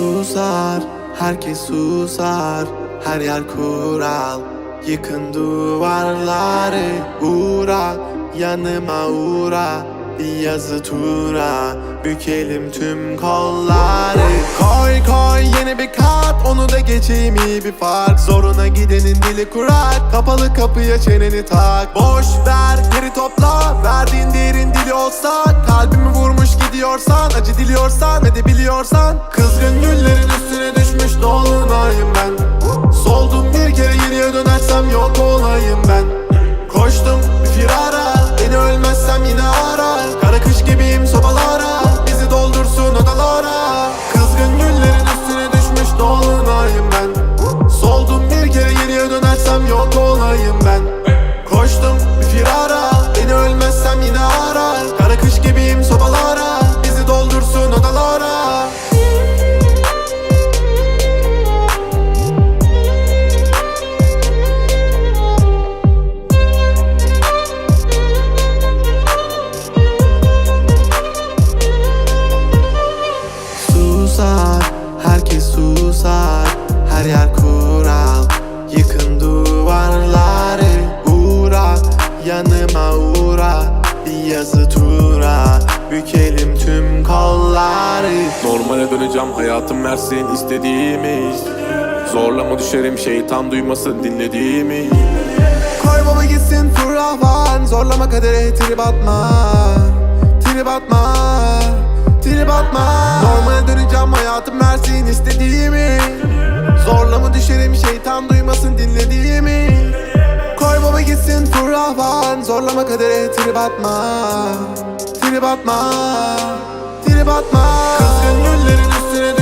Susar, herkes susar, her yer kural. Yıkın duvarları, uğra, yanıma uğra. Bir yazı tura, bükelim tüm kolları. Koy koy yeni bir kat, onu da geçeyim iyi bir fark. Zoruna gidenin dili kurak, kapalı kapıya çeneni tak. Boş ver geri topla, verdiğin değerin dili olsa. Kalbimi vurmuş gidiyorsan, acı diliyorsan ve de biliyorsan. Kızgın güllerin üstüne düşmüş dolunayım ben. Soldum bir kere geriye dönersem yok olayım ben. Koştum bir firara, beni ölmezsem yine ara. Kara kış gibiyim sobalara, bizi doldursun odalara. Kızgın güllerin üstüne düşmüş dolunayım ben. Soldum bir kere geriye dönersem yok olayım ben. Koştum bir firara, beni ölmezsem yine ara. Kara kış gibiyim sobalara, bizi doldursun odalara. Herkes susar, her yer kural. Yıkın duvarları, uğra, yanıma uğra. Bir yazı tura, bükelim tüm kolları. Normale döneceğim, hayatım versin istediğimi. Zorlama düşerim, şeytan duymasın dinlediğimi. Koy baba gitsin fırlavan, zorlama kadere trip atma. Trip atma, trip atma. Normale döneceğim, hayatım versin istediğimi. Zorlama düşerim, şeytan duymasın dinlediğimi. Koy baba gitsin fırlavan, zorlama kadere trip atma. Trip atma, trip atma. Kızgın güllerin üstüne